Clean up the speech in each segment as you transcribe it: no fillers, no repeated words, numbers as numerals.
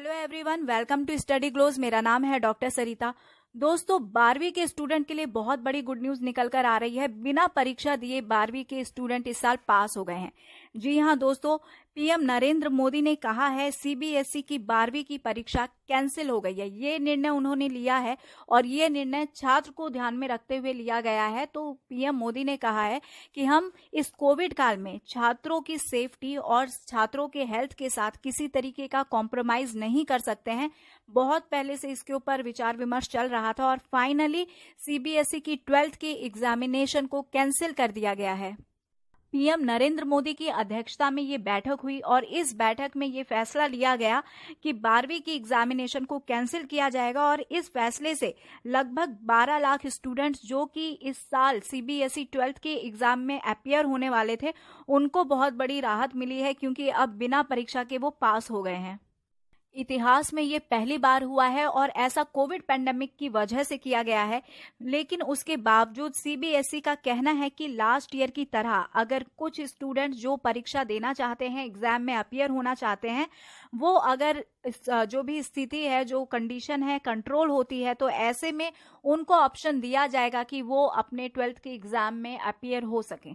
Hello everyone, welcome to study glows. मेरा नाम है डॉक्टर सरिता। दोस्तों, 12वीं के स्टूडेंट के लिए बहुत बड़ी गुड न्यूज निकल कर आ रही है। बिना परीक्षा दिए 12वीं के स्टूडेंट इस साल पास हो गए हैं। जी हाँ दोस्तों, पीएम नरेंद्र मोदी ने कहा है सीबीएसई की 12वीं की परीक्षा कैंसिल हो गई है। ये निर्णय उन्होंने लिया है और ये निर्णय छात्र को ध्यान में रखते हुए लिया गया है। तो पीएम मोदी ने कहा है कि हम इस कोविड काल में छात्रों की सेफ्टी और छात्रों के हेल्थ के साथ किसी तरीके का कॉम्प्रोमाइज नहीं कर सकते हैं। बहुत पहले से इसके ऊपर विचार विमर्श चल रहा था और फाइनली सीबीएसई की 12th के एग्जामिनेशन को कैंसिल कर दिया गया है। पीएम नरेंद्र मोदी की अध्यक्षता में ये बैठक हुई और इस बैठक में ये फैसला लिया गया कि 12वीं की एग्जामिनेशन को कैंसिल किया जाएगा और इस फैसले से लगभग 12 लाख स्टूडेंट्स जो कि इस साल सीबीएसई 12th के एग्जाम में अपीयर होने वाले थे, उनको बहुत बड़ी राहत मिली है क्योंकि अब बिना परीक्षा के वो पास हो गए हैं। इतिहास में ये पहली बार हुआ है और ऐसा कोविड पैंडेमिक की वजह से किया गया है। लेकिन उसके बावजूद सीबीएसई का कहना है कि लास्ट ईयर की तरह अगर कुछ स्टूडेंट जो परीक्षा देना चाहते हैं, एग्जाम में अपीयर होना चाहते हैं, वो अगर जो भी स्थिति है, जो कंडीशन है, कंट्रोल होती है, तो ऐसे में उनको ऑप्शन दिया जाएगा कि वो अपने 12th के एग्जाम में अपीयर हो सकें।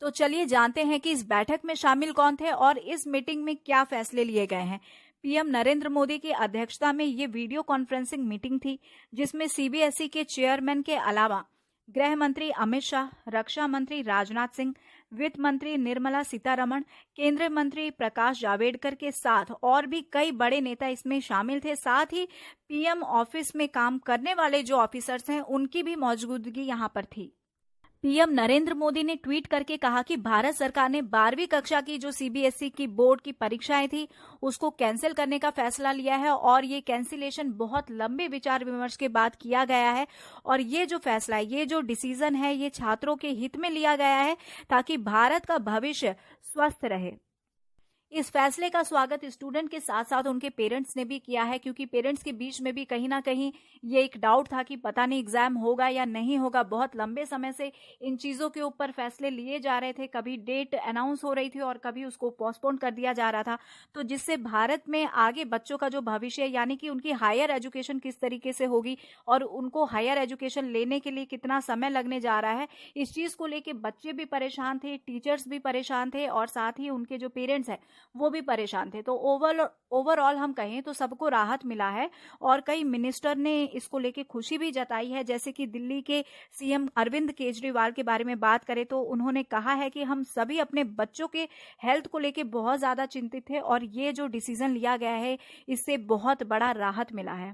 तो चलिए जानते हैं कि इस बैठक में शामिल कौन थे और इस मीटिंग में क्या फैसले लिए गए हैं। पीएम नरेंद्र मोदी की अध्यक्षता में ये वीडियो कॉन्फ्रेंसिंग मीटिंग थी जिसमें सीबीएसई के चेयरमैन के अलावा गृह मंत्री अमित शाह, रक्षा मंत्री राजनाथ सिंह, वित्त मंत्री निर्मला सीतारमण, केंद्रीय मंत्री प्रकाश जावड़ेकर के साथ और भी कई बड़े नेता इसमें शामिल थे। साथ ही पीएम ऑफिस में काम करने वाले जो ऑफिसर्स हैं उनकी भी मौजूदगी यहाँ पर थी। पीएम नरेंद्र मोदी ने ट्वीट करके कहा कि भारत सरकार ने 12वीं कक्षा की जो सीबीएसई की बोर्ड की परीक्षाएं थी उसको कैंसिल करने का फैसला लिया है और ये कैंसिलेशन बहुत लंबे विचार विमर्श के बाद किया गया है। और ये जो फैसला है, ये जो डिसीजन है, ये छात्रों के हित में लिया गया है ताकि भारत का भविष्य स्वस्थ रहे। इस फैसले का स्वागत स्टूडेंट के साथ साथ उनके पेरेंट्स ने भी किया है क्योंकि पेरेंट्स के बीच में भी कहीं ना कहीं ये एक डाउट था कि पता नहीं एग्जाम होगा या नहीं होगा। बहुत लंबे समय से इन चीज़ों के ऊपर फैसले लिए जा रहे थे, कभी डेट अनाउंस हो रही थी और कभी उसको पोस्टपोन कर दिया जा रहा था। तो जिससे भारत में आगे बच्चों का जो भविष्य, यानी कि उनकी हायर एजुकेशन किस तरीके से होगी और उनको हायर एजुकेशन लेने के लिए कितना समय लगने जा रहा है, इस चीज़ को लेके बच्चे भी परेशान थे, टीचर्स भी परेशान थे और साथ ही उनके जो पेरेंट्स हैं वो भी परेशान थे। तो ओवरऑल हम कहें तो सबको राहत मिला है और कई मिनिस्टर ने इसको लेके खुशी भी जताई है। जैसे कि दिल्ली के सीएम अरविंद केजरीवाल के बारे में बात करें तो उन्होंने कहा है कि हम सभी अपने बच्चों के हेल्थ को लेके बहुत ज्यादा चिंतित थे और ये जो डिसीजन लिया गया है इससे बहुत बड़ा राहत मिला है।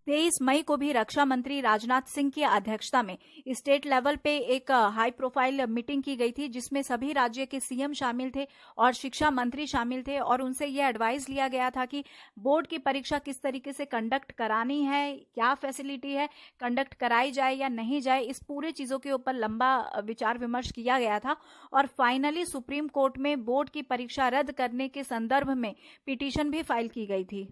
23 मई को भी रक्षा मंत्री राजनाथ सिंह की अध्यक्षता में स्टेट लेवल पे एक हाई प्रोफाइल मीटिंग की गई थी जिसमें सभी राज्य के सीएम शामिल थे और शिक्षा मंत्री शामिल थे और उनसे यह एडवाइस लिया गया था कि बोर्ड की परीक्षा किस तरीके से कंडक्ट करानी है, क्या फैसिलिटी है, कंडक्ट कराई जाए या नहीं जाए, इस पूरे चीज़ों के ऊपर लंबा विचार विमर्श किया गया था। और फाइनली सुप्रीम कोर्ट में बोर्ड की परीक्षा रद्द करने के संदर्भ में पिटीशन भी फाइल की गई थी।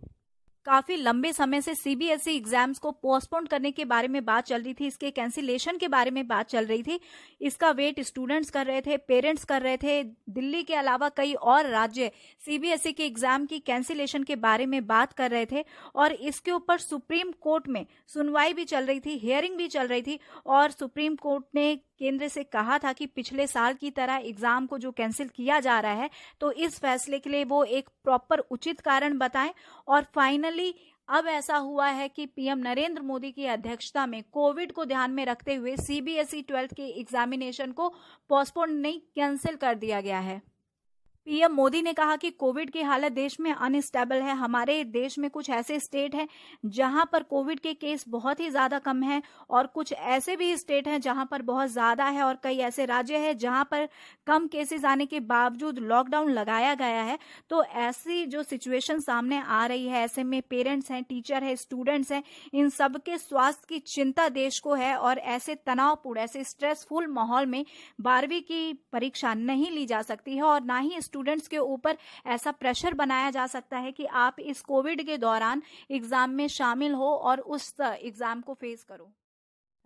काफी लंबे समय से सीबीएसई एग्जाम्स को पोस्टपोन करने के बारे में बात चल रही थी, इसके कैंसिलेशन के बारे में बात चल रही थी। इसका वेट स्टूडेंट्स कर रहे थे, पेरेंट्स कर रहे थे। दिल्ली के अलावा कई और राज्य सीबीएसई के एग्जाम की कैंसिलेशन के बारे में बात कर रहे थे और इसके ऊपर सुप्रीम कोर्ट में सुनवाई भी चल रही थी, हियरिंग भी चल रही थी और सुप्रीम कोर्ट ने केंद्र से कहा था कि पिछले साल की तरह एग्जाम को जो कैंसिल किया जा रहा है तो इस फैसले के लिए वो एक प्रॉपर उचित कारण बताएं। और फाइनली अब ऐसा हुआ है कि पीएम नरेंद्र मोदी की अध्यक्षता में कोविड को ध्यान में रखते हुए सीबीएसई 12th के एग्जामिनेशन को पोस्टपोन नहीं, कैंसिल कर दिया गया है। पीएम मोदी ने कहा कि कोविड की हालत देश में अनस्टेबल है। हमारे देश में कुछ ऐसे स्टेट हैं जहां पर कोविड के केस बहुत ही ज्यादा कम हैं और कुछ ऐसे भी स्टेट हैं जहां पर बहुत ज्यादा है और कई ऐसे राज्य हैं जहां पर कम केसेस आने के बावजूद लॉकडाउन लगाया गया है। तो ऐसी जो सिचुएशन सामने आ रही है, ऐसे में पेरेंट्स हैं, टीचर है, स्टूडेंट्स हैं, इन सबके स्वास्थ्य की चिंता देश को है और ऐसे तनावपूर्ण, ऐसे स्ट्रेसफुल माहौल में 12वीं की परीक्षा नहीं ली जा सकती है और ना ही स्टूडेंट्स के ऊपर ऐसा प्रेशर बनाया जा सकता है कि आप इस कोविड के दौरान एग्जाम में शामिल हो और उस एग्जाम को फेस करो।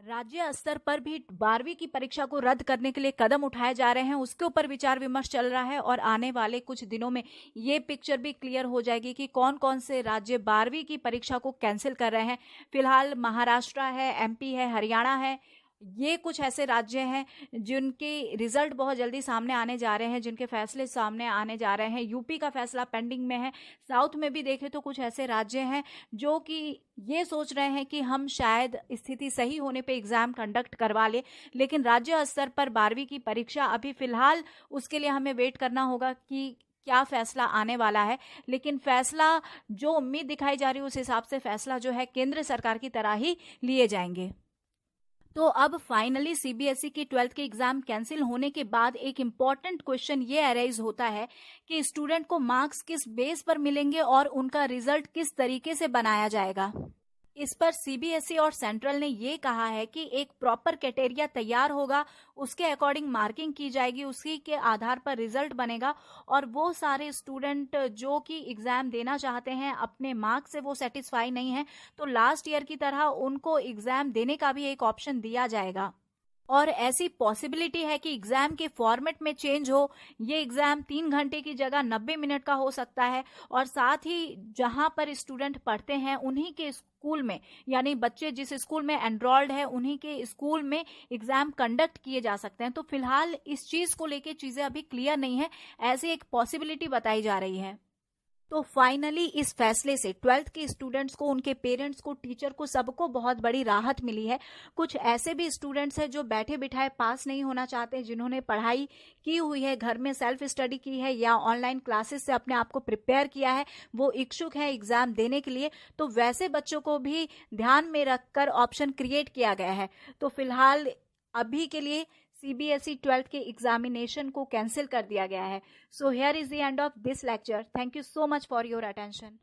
राज्य स्तर पर भी 12वीं की परीक्षा को रद्द करने के लिए कदम उठाए जा रहे हैं, उसके ऊपर विचार विमर्श चल रहा है और आने वाले कुछ दिनों में ये पिक्चर भी क्लियर हो जाएगी कि कौन कौन से राज्य 12वीं की परीक्षा को कैंसिल कर रहे हैं। फिलहाल महाराष्ट्र है, एमपी है, हरियाणा है, ये कुछ ऐसे राज्य हैं जिनके रिजल्ट बहुत जल्दी सामने आने जा रहे हैं, जिनके फैसले सामने आने जा रहे हैं। यूपी का फैसला पेंडिंग में है। साउथ में भी देखें तो कुछ ऐसे राज्य हैं जो कि ये सोच रहे हैं कि हम शायद स्थिति सही होने पे एग्जाम कंडक्ट करवा ले, लेकिन राज्य स्तर पर 12वीं की परीक्षा अभी फिलहाल उसके लिए हमें वेट करना होगा कि क्या फैसला आने वाला है। लेकिन फैसला जो उम्मीद दिखाई जा रही है उस हिसाब से फैसला जो है केंद्र सरकार की तरह ही लिए जाएंगे। तो अब फाइनली सीबीएसई की 12th के एग्जाम कैंसिल होने के बाद एक इम्पॉर्टेंट क्वेश्चन ये अराइज होता है कि स्टूडेंट को मार्क्स किस बेस पर मिलेंगे और उनका रिजल्ट किस तरीके से बनाया जाएगा। इस पर सीबीएसई और सेंट्रल ने ये कहा है कि एक प्रॉपर क्राइटेरिया तैयार होगा, उसके अकॉर्डिंग मार्किंग की जाएगी, उसी के आधार पर रिजल्ट बनेगा और वो सारे स्टूडेंट जो कि एग्जाम देना चाहते हैं अपने मार्क्स से वो सेटिस्फाई नहीं है तो लास्ट ईयर की तरह उनको एग्जाम देने का भी एक ऑप्शन दिया जाएगा। और ऐसी पॉसिबिलिटी है कि एग्जाम के फॉर्मेट में चेंज हो, ये एग्जाम 3 घंटे की जगह 90 मिनट का हो सकता है और साथ ही जहां पर स्टूडेंट पढ़ते हैं उन्हीं के स्कूल में, यानी बच्चे जिस स्कूल में एनरोल्ड है उन्हीं के स्कूल में एग्जाम कंडक्ट किए जा सकते हैं। तो फिलहाल इस चीज को लेके चीजें अभी क्लियर नहीं है, ऐसी एक पॉसिबिलिटी बताई जा रही है। तो फाइनली इस फैसले से 12th के स्टूडेंट्स को, उनके पेरेंट्स को, टीचर को, सबको बहुत बड़ी राहत मिली है। कुछ ऐसे भी स्टूडेंट्स हैं जो बैठे बिठाए पास नहीं होना चाहते, जिन्होंने पढ़ाई की हुई है, घर में सेल्फ स्टडी की है या ऑनलाइन क्लासेस से अपने आप को प्रिपेयर किया है, वो इच्छुक है एग्जाम देने के लिए। तो वैसे बच्चों को भी ध्यान में रखकर ऑप्शन क्रिएट किया गया है। तो फिलहाल अभी के लिए सीबीएसई 12th के एग्जामिनेशन को कैंसिल कर दिया गया है। So here is the end of this lecture. Thank you so much for your attention.